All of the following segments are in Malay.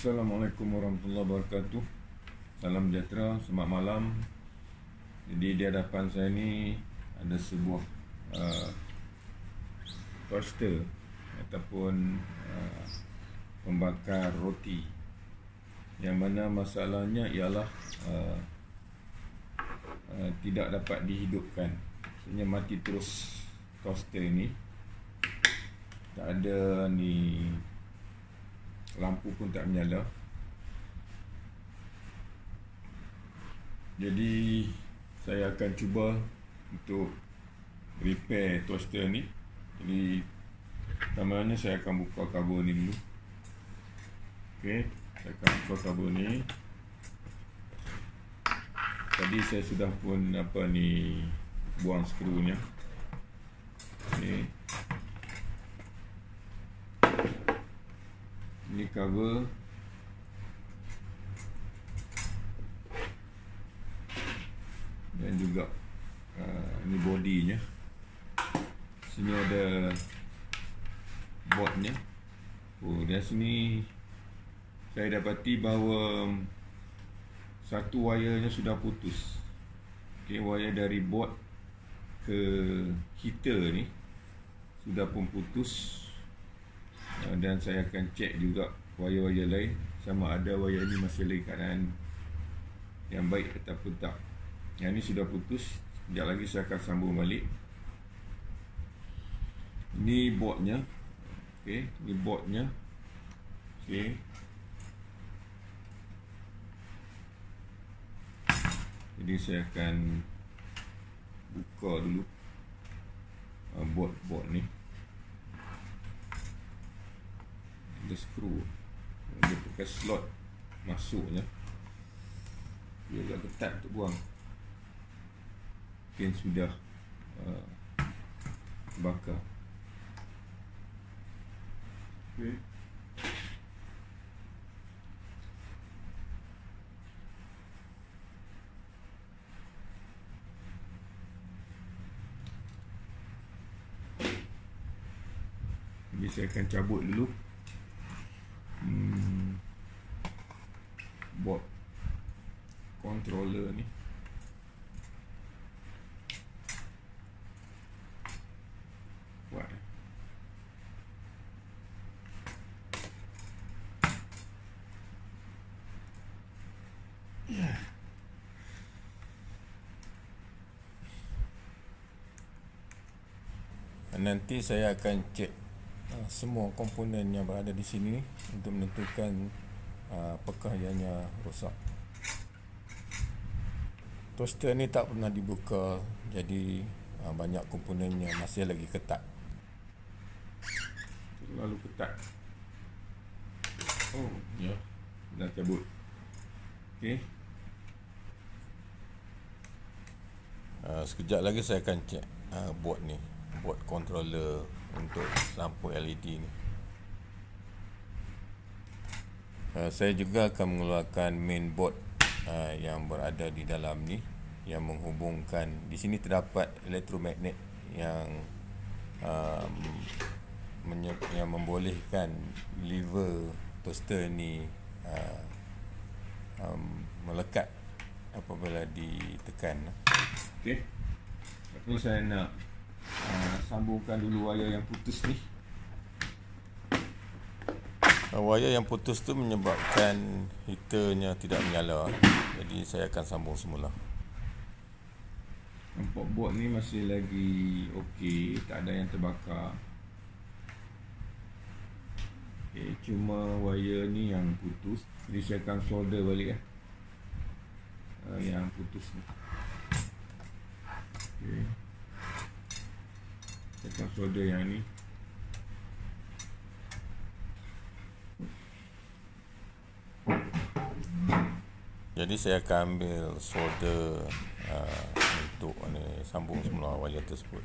Assalamualaikum warahmatullahi wabarakatuh. Salam sejahtera, selamat malam. Jadi di hadapan saya ni ada sebuah toaster ataupun pembakar roti, yang mana masalahnya ialah tidak dapat dihidupkan. Maksudnya mati terus toaster ni. Tak ada ni, lampu pun tak menyala. Jadi saya akan cuba untuk repair toaster ni. Jadi pertamanya saya akan buka kabel ni dulu. Okey, saya akan buka kabel ni. Tadi saya sudah pun buang skrunya. Okey. Ini cover, dan juga ini bodinya. Sini ada boardnya. Dan sini saya dapati bahawa satu wayarnya sudah putus. Okey, wayar dari board ke heater ni sudah pun putus. Dan saya akan cek juga wayar-wayar lain, sama ada wayar ini masih lagi keadaan yang baik ataupun tak. Yang ini sudah putus. Sekejap lagi saya akan sambung balik. Ini boardnya. Okey, ini boardnya. Okey. Jadi saya akan buka dulu board ni. Ada skru, dia pakai slot masuknya. Dia agak ketat untuk buang. Mungkin sudah bakar. Okay. Jadi saya akan cabut dulu board controller ni. Buat nanti saya akan cek semua komponen yang berada di sini untuk menentukan apakah ianya rosak. Toaster ni tak pernah dibuka, jadi banyak komponennya masih lagi ketat. Terlalu ketat. Oh ya, dah cabut. Okey. Sekejap lagi saya akan cek board ni, board controller untuk lampu LED ni. Saya juga akan mengeluarkan main board yang berada di dalam ni, yang menghubungkan. Di sini terdapat elektromagnet yang membolehkan lever toaster ni melekat apabila ditekan. Okey. Lepas saya nak sambungkan dulu wayar yang putus ni. Wayar yang putus tu menyebabkan heaternya tidak menyala. Jadi saya akan sambung semula. Nampak board ni masih lagi okey, tak ada yang terbakar. Okey, cuma wayar ni yang putus. Jadi saya akan solder balik yang putus ni. Okey. Saya akan solder yang ni. Jadi saya akan ambil solder untuk sambung semula wayar tersebut.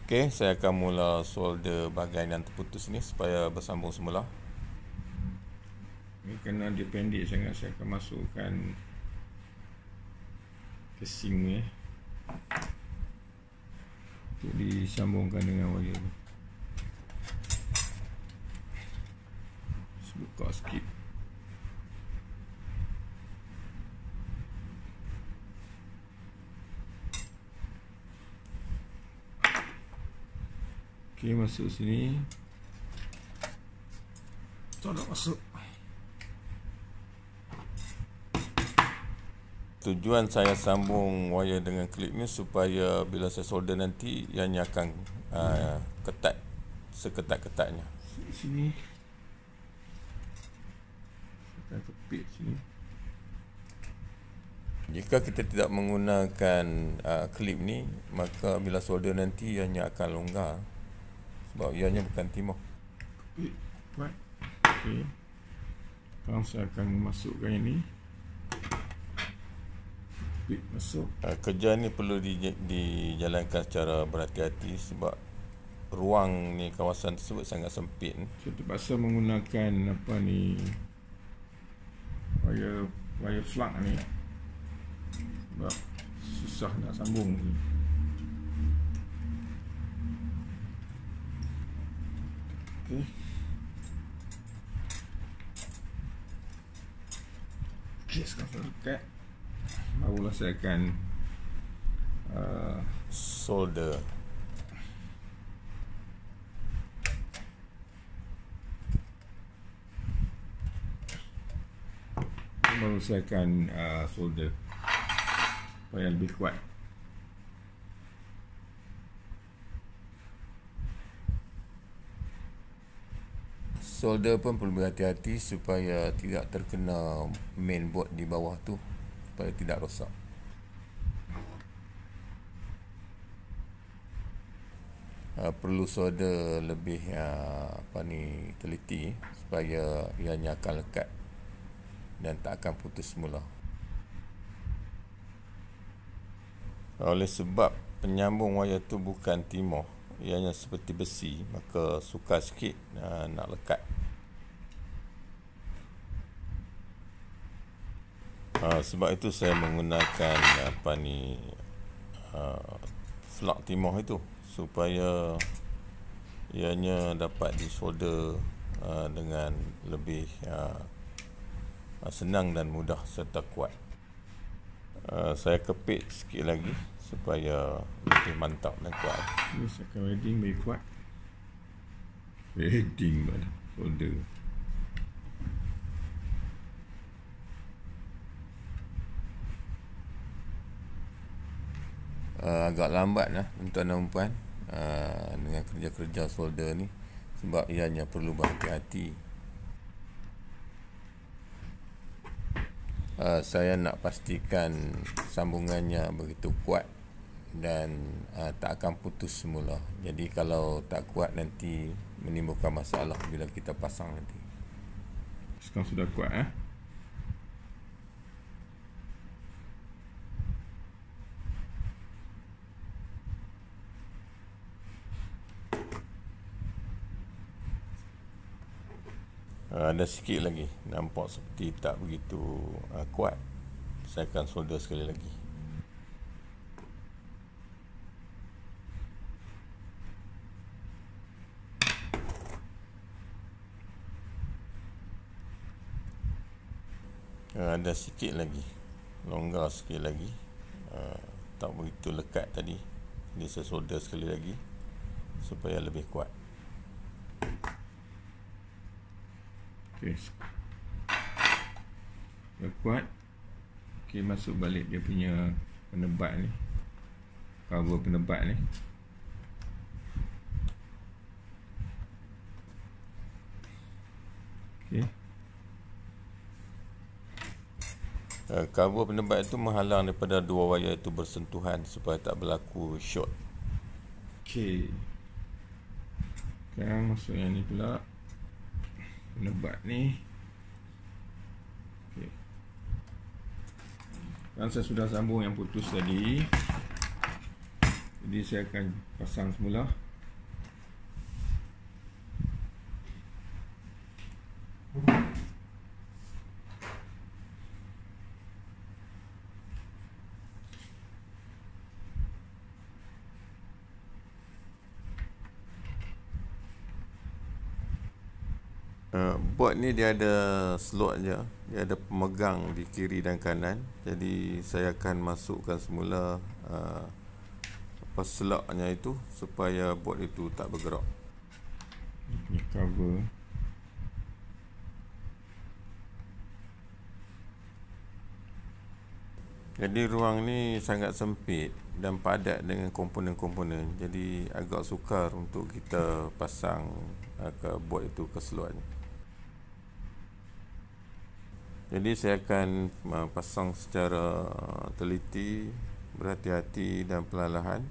Okey, saya akan mula solder bahagian yang terputus ni supaya bersambung semula. Ini kerana dia pendek sangat, saya akan masukkan casing ni. untuk disambungkan dengan wire ni. Buka sikit. Okey, masuk sini. Tak nak masuk. Tujuan saya sambung wire dengan klip ni supaya bila saya solder nanti ianya akan ketat seketat-ketatnya. Sini. Saya kepit sini. Jika kita tidak menggunakan klip ni, maka bila solder nanti ianya akan longgar sebab ianya bukan timah. Kepit kuat. Okey. Sekarang saya akan memasukkan ini. Masuk. Kerja ni perlu dijalankan secara berhati-hati sebab ruang ni, kawasan tersebut sangat sempit. Saya terpaksa menggunakan wire flux ni sebab susah nak sambung ni. Okey. Okey, sekarang saya lekat. Barulah saya akan solder. Baru saya akan solder supaya lebih kuat. Solder pun perlu berhati-hati supaya tidak terkena mainboard di bawah tu, supaya tidak rosak. Perlu solder lebih teliti supaya ianya akan lekat dan tak akan putus semula. Oleh sebab penyambung wire tu bukan timah, ianya seperti besi, maka sukar sikit nak lekat. Sebab itu saya menggunakan flux timah itu supaya ianya dapat disolder dengan lebih senang dan mudah serta kuat. Saya kepit sikit lagi supaya lebih mantap dan kuat. Ini saya akan welding lebih kuat. Welding pada solder. Agak lambat lah tuan-tuan dan puan dengan kerja-kerja solder ni sebab ianya perlu berhati-hati. Saya nak pastikan sambungannya begitu kuat dan tak akan putus semula. Jadi kalau tak kuat nanti menimbulkan masalah bila kita pasang nanti. Sekarang sudah kuat ada sikit lagi, nampak seperti tak begitu kuat. Saya akan solder sekali lagi. Ada sikit lagi, longgar sikit lagi, tak begitu lekat tadi. Jadi saya solder sekali lagi supaya lebih kuat. Okey, dah kuat. Okey, masuk balik dia punya penebat ni, cover penebat ni. Okey, cover penebat itu menghalang daripada dua wire itu bersentuhan supaya tak berlaku short. Okey, sekarang masuk yang ni pula, penebat ni. Okey, kan saya sudah sambung yang putus tadi, jadi saya akan pasang semula. Board ni dia ada slot je, dia ada pemegang di kiri dan kanan. Jadi saya akan masukkan semula slotnya itu supaya board itu tak bergerak. Ini cover. Jadi ruang ni sangat sempit dan padat dengan komponen-komponen. Jadi agak sukar untuk kita pasang ke board itu ke slot ni. Jadi saya akan pasang secara teliti, berhati-hati dan perlahan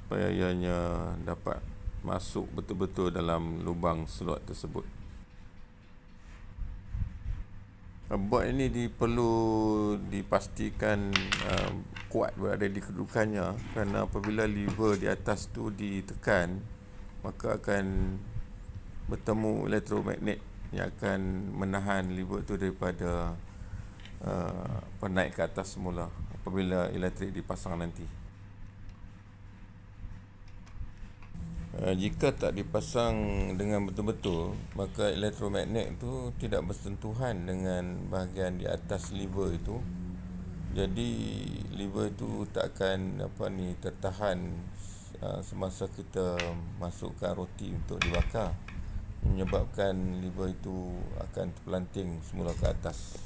supaya ianya dapat masuk betul-betul dalam lubang slot tersebut. Board ini perlu dipastikan kuat berada di kedudukannya, kerana apabila lever di atas tu ditekan, maka akan bertemu elektromagnet yang akan menahan lever tu daripada naik ke atas semula apabila elektrik dipasang nanti. Jika tak dipasang dengan betul-betul, maka elektromagnet itu tidak bersentuhan dengan bahagian di atas lever itu. Jadi lever itu tak akan tertahan semasa kita masukkan roti untuk dibakar, menyebabkan lever itu akan terpelanting semula ke atas.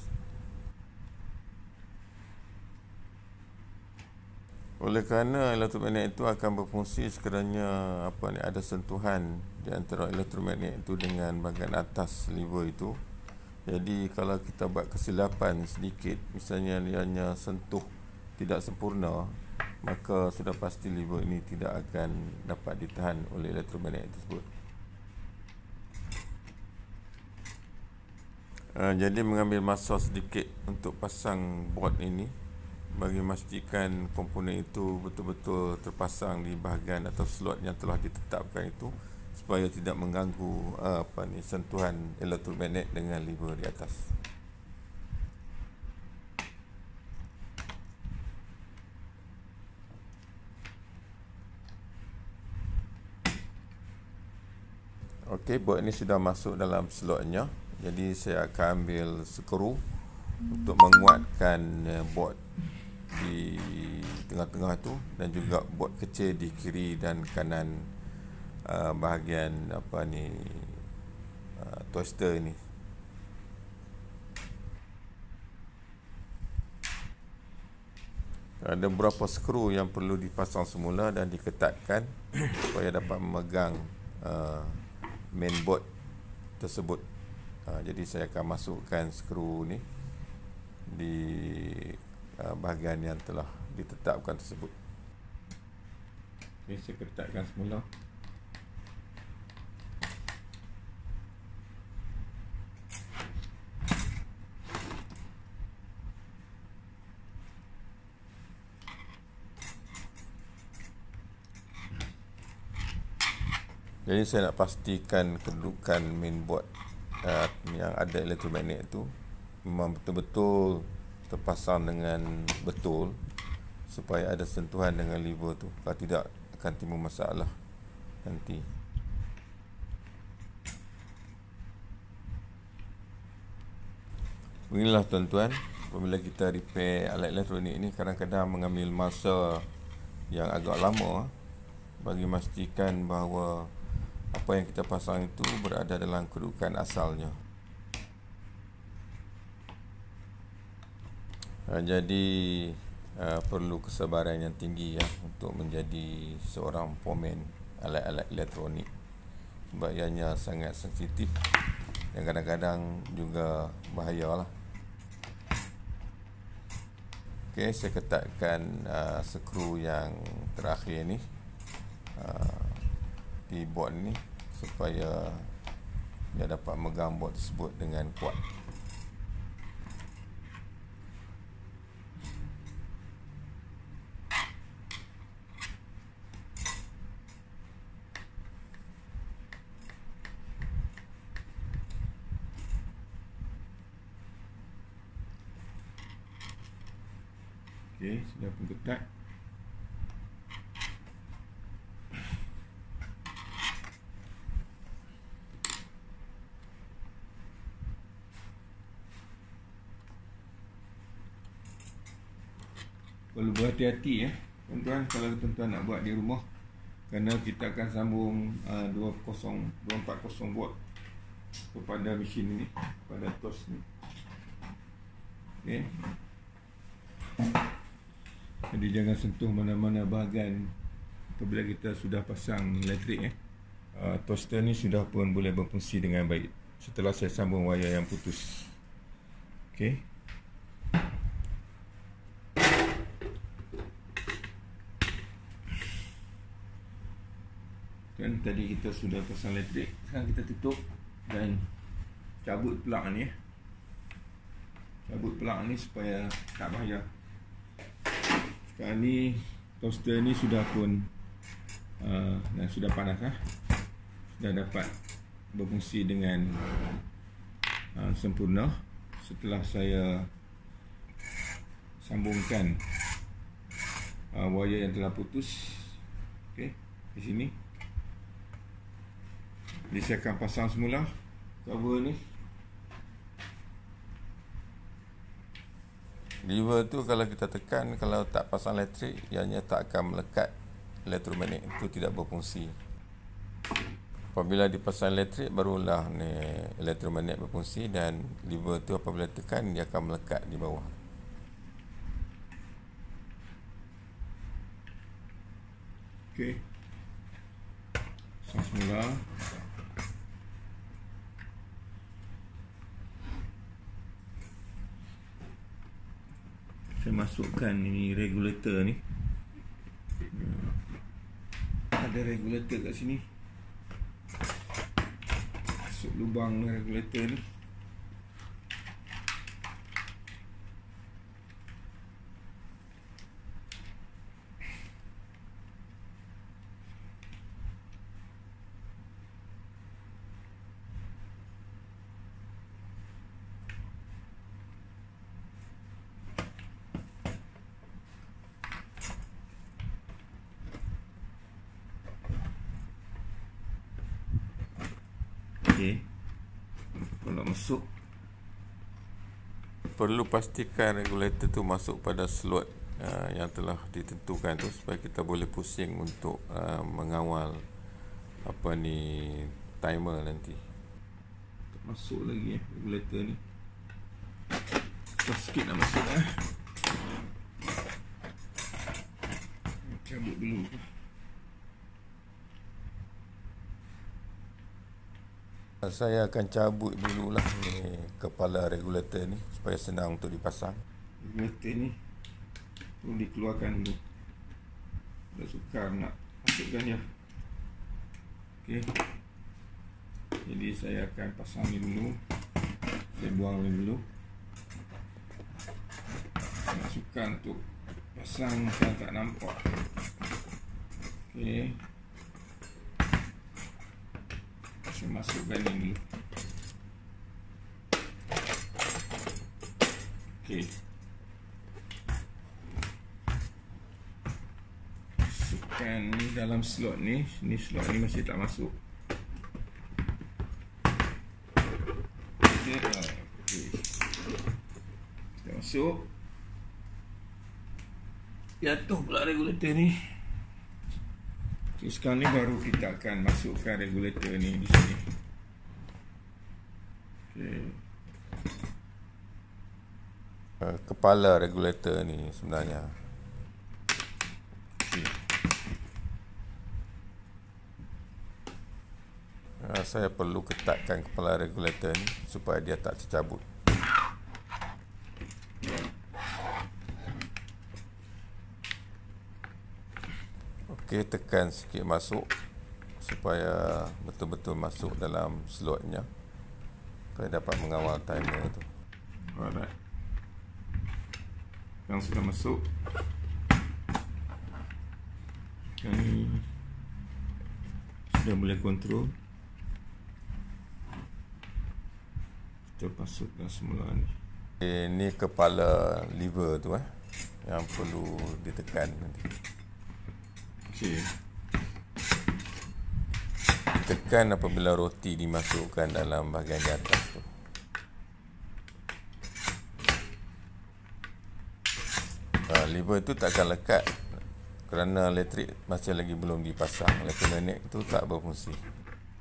Oleh kerana elektromagnet itu akan berfungsi sekiranya ada sentuhan di antara elektromagnet itu dengan bahagian atas lever itu. Jadi kalau kita buat kesilapan sedikit, misalnya ianya sentuh tidak sempurna, maka sudah pasti lever ini tidak akan dapat ditahan oleh elektromagnet tersebut. Jadi mengambil masa sedikit untuk pasang board ini bagi memastikan komponen itu betul-betul terpasang di bahagian atau slot yang telah ditetapkan itu, supaya tidak mengganggu sentuhan elektromagnet dengan lever di atas. Okey, board ini sudah masuk dalam slotnya. Jadi saya akan ambil skru untuk menguatkan board di tengah-tengah tu, dan juga board kecil di kiri dan kanan bahagian toaster ini. Ada beberapa skru yang perlu dipasang semula dan diketatkan supaya dapat memegang mainboard tersebut. Jadi saya akan masukkan skru ni di bahagian yang telah ditetapkan tersebut. Saya ketatkan semula. Jadi saya nak pastikan kedudukan mainboard yang ada elektromagnet itu memang betul-betul terpasang dengan betul, supaya ada sentuhan dengan lever tu. Kalau tidak, akan timbul masalah nanti. Beginilah tuan-tuan, apabila kita repair alat elektronik ini, kadang-kadang mengambil masa yang agak lama bagi memastikan bahawa apa yang kita pasang itu berada dalam kedudukan asalnya. Jadi perlu kesabaran yang tinggi untuk menjadi seorang foreman alat-alat elektronik, sebab ianya sangat sensitif dan kadang-kadang juga bahayalah. Okey, saya ketatkan skru yang terakhir ni di board ni supaya dia dapat megang board tersebut dengan kuat. Okey, sudah pun ketat. perlu berhati-hati tuan-tuan kalau tuan-tuan nak buat di rumah, kerana kita akan sambung 240 volt kepada mesin ini, pada tos ni. Okey. Jadi jangan sentuh mana-mana bahagian apabila kita sudah pasang elektrik. Toaster ni sudah pun boleh berfungsi dengan baik setelah saya sambung wayar yang putus. Okey. Kan tadi kita sudah pasang elektrik, sekarang kita tutup dan cabut plug ni. Cabut plug ni supaya tak bahaya. Sekarang ni toaster ni sudah pun dan sudah panas sudah dapat berfungsi dengan sempurna setelah saya sambungkan wayar yang telah putus. Okey, di sini. Jadi saya akan pasang semula cover ni. Lever tu kalau kita tekan, kalau tak pasang elektrik, ianya tak akan melekat elektromagnet, itu tidak berfungsi. Apabila dipasang elektrik, barulah ni elektromagnet berfungsi, dan lever tu apabila tekan dia akan melekat di bawah. Okey. Pasang semula. Saya masukkan ini regulator ni. Ada regulator kat sini. Masuk lubang regulator ni. Okey. Kalau masuk, perlu pastikan regulator tu masuk pada slot yang telah ditentukan tu, supaya kita boleh pusing untuk mengawal apa ni timer nanti. tak masuk lagi regulator ni. Susah sikit nak masuk cabut dulu. Saya akan cabut dululah ni kepala regulator ni supaya senang untuk dipasang. Regulator ni perlu dikeluarkan dulu. Dah sukar nak masukkan dia. Okey. Jadi saya akan pasang ni dulu. Saya buang ni dulu. Nak sukar untuk pasang kan tak nampak. Okey. Saya masukkan ni dulu. Okey. Masukkan dalam slot ni. Ni slot ni masih tak masuk. Okey. Dah masuk. Jatuh pula regulator ni. Okay, sekarang ni baru kita akan masukkan regulator ni di sini. Okay. Kepala regulator ni sebenarnya. Okay. Saya perlu ketatkan kepala regulator ni supaya dia tak tercabut. Okey, tekan sikit masuk supaya betul-betul masuk dalam slotnya, supaya dapat mengawal timer tu. Alright. Yang sudah masuk. Sekarang sudah boleh kontrol. Kita masukkan semula ni. Ini kepala lever tu yang perlu ditekan nanti. Okey. Tekan apabila roti dimasukkan dalam bahagian di atas tu. Lever tu takkan lekat kerana elektrik masih lagi belum dipasang. Elektromagnet tu tak berfungsi.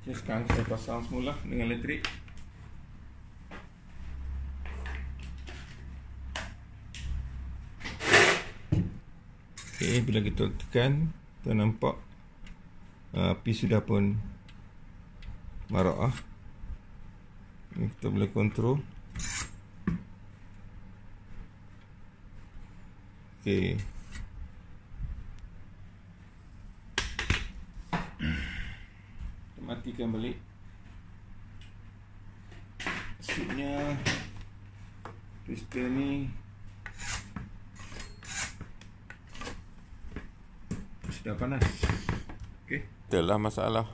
Okay, sekarang saya pasang semula dengan elektrik. Okay, bila kita tekan, kita nampak api sudah pun marak. Ini kita boleh kontrol. Okay. Kita matikan balik. Maksudnya twister ni sudah panas. Okay. Itulah masalah.